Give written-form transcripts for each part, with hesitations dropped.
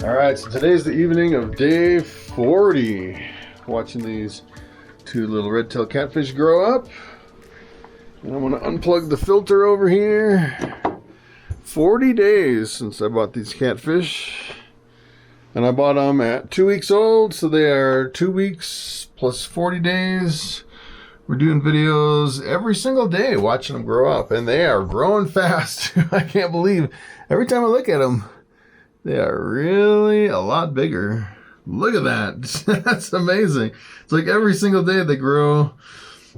Alright, so today's the evening of day 40. Watching these two little red-tailed catfish grow up. And I'm going to unplug the filter over here. 40 days since I bought these catfish. And I bought them at 2 weeks old, so they are 2 weeks plus 40 days. We're doing videos every single day watching them grow up. And they are growing fast. I can't believe every time I look at them, they are really a lot bigger. Look at that. That's amazing. It's like every single day they grow.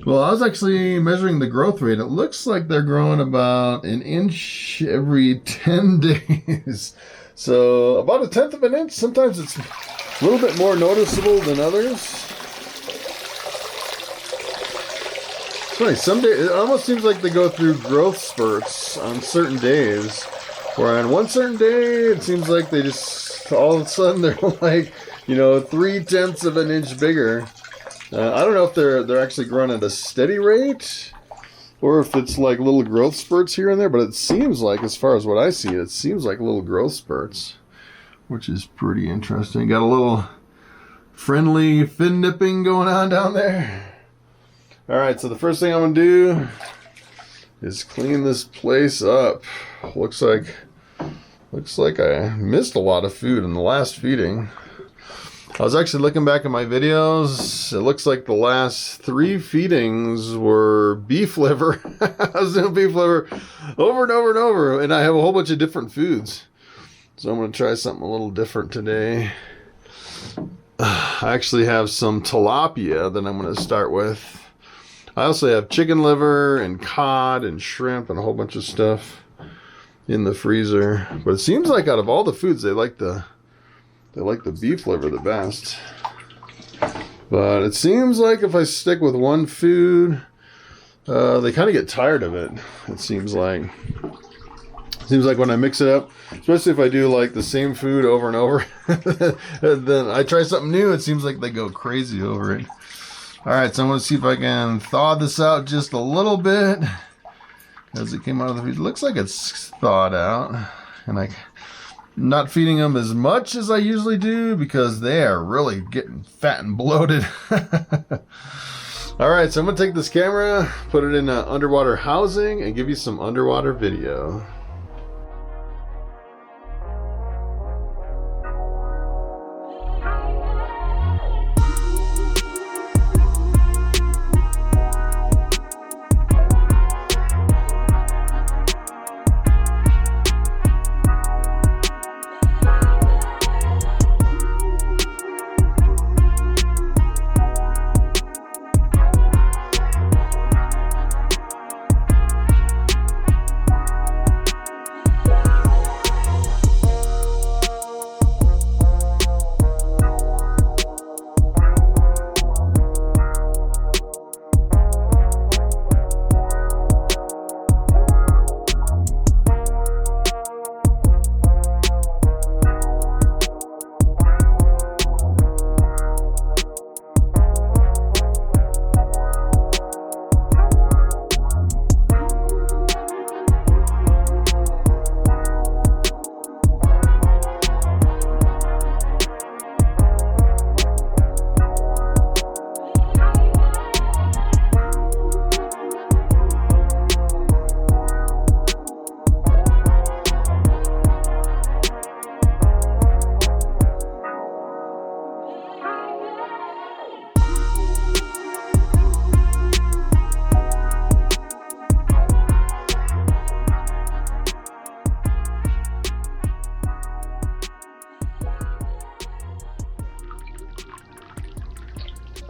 Well, I was actually measuring the growth rate. It looks like they're growing about an inch every 10 days. So about 1/10 of an inch. Sometimes it's a little bit more noticeable than others. It's funny, some days it almost seems like they go through growth spurts on certain days. Where on one certain day, it seems like they just, all of a sudden, they're like, 3/10 of an inch bigger. I don't know if they're actually growing at a steady rate, or if it's like little growth spurts here and there, but it seems like, as far as what I see, it seems like little growth spurts, which is pretty interesting. Got a little friendly fin nipping going on down there. Alright, so the first thing I'm going to do is clean this place up. Looks like I missed a lot of food in the last feeding. I was actually looking back at my videos. It looks like the last 3 feedings were beef liver. I was doing beef liver over and over and over, and I have a whole bunch of different foods. So I'm going to try something a little different today. I actually have some tilapia that I'm going to start with. I also have chicken liver and cod and shrimp and a whole bunch of stuff in the freezer. But it seems like out of all the foods, they like the beef liver the best. But it seems like if I stick with one food, they kind of get tired of it. It seems like when I mix it up, especially if I do like the same food over and over, then I try something new, it seems like they go crazy over it. Alright, so I'm going to see if I can thaw this out just a little bit as it came out of the feed. It looks like it's thawed out. And I'm not feeding them as much as I usually do because they are really getting fat and bloated. Alright, so I'm going to take this camera, put it in an underwater housing, and give you some underwater video.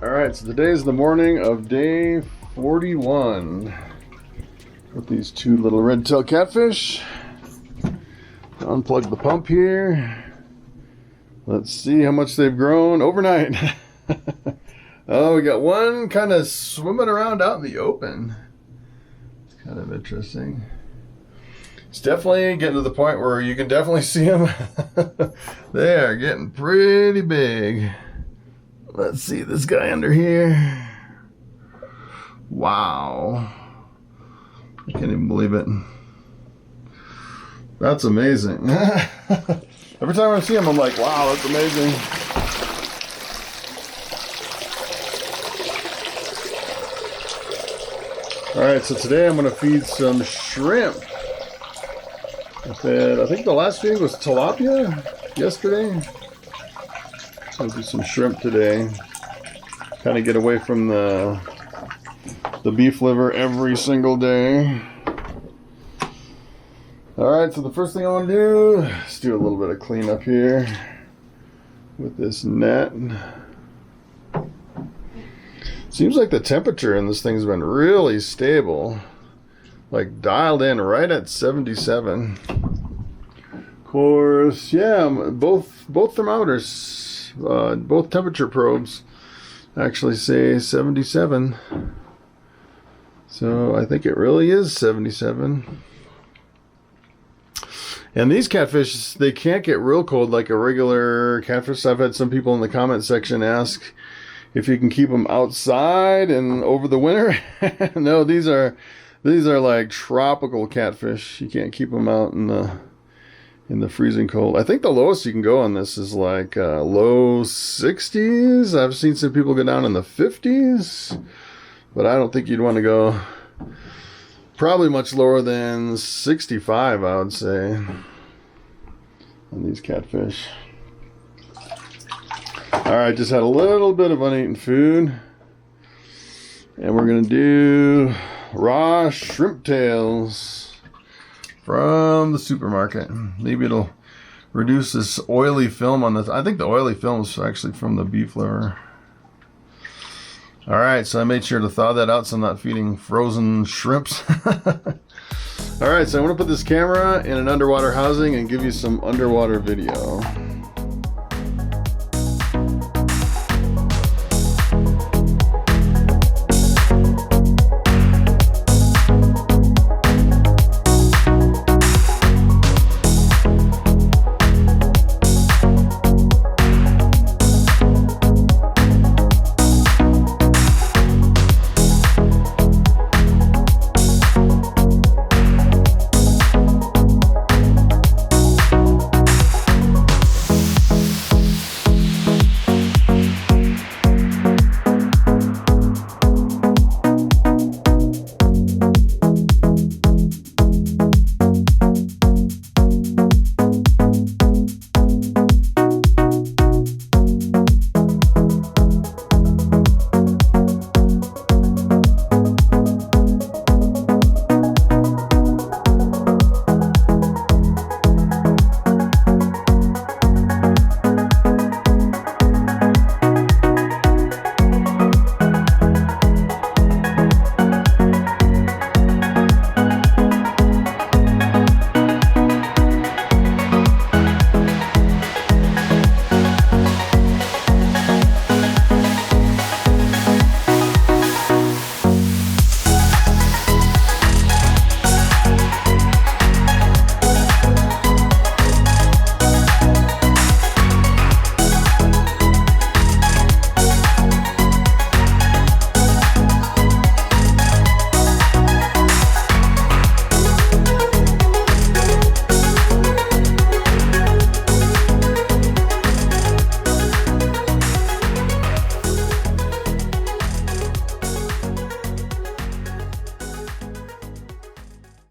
Alright, so today is the morning of day 41 with these two little red-tailed catfish. Unplug the pump here. Let's see how much they've grown overnight. Oh, we got one kind of swimming around out in the open. It's kind of interesting. It's definitely getting to the point where you can definitely see them. They are getting pretty big. Let's see this guy under here. Wow. I can't even believe it. That's amazing. Every time I see them, I'm like, wow, that's amazing. Alright, so today I'm going to feed some shrimp. I think the last feed was tilapia yesterday. So I'll do some shrimp today. Kind of get away from the beef liver every single day. Alright, so the first thing I want to do is do a little bit of cleanup here with this net. Seems like the temperature in this thing's been really stable. Like dialed in right at 77. Of course, yeah, both thermometers, both temperature probes actually say 77. So I think it really is 77. And these catfish, they can't get real cold like a regular catfish. I've had some people in the comment section ask if you can keep them outside and over the winter. No, these are like tropical catfish. You can't keep them out in the freezing cold. I think the lowest you can go on this is like low 60s. I've seen some people go down in the 50s, but I don't think you'd want to go probably much lower than 65, I would say, on these catfish. Alright, just had a little bit of uneaten food. And we're going to do raw shrimp tails from the supermarket. Maybe it'll reduce this oily film on this. I think the oily film is actually from the beef liver. Alright, so I made sure to thaw that out so I'm not feeding frozen shrimps. Alright, so I'm going to put this camera in an underwater housing and give you some underwater video.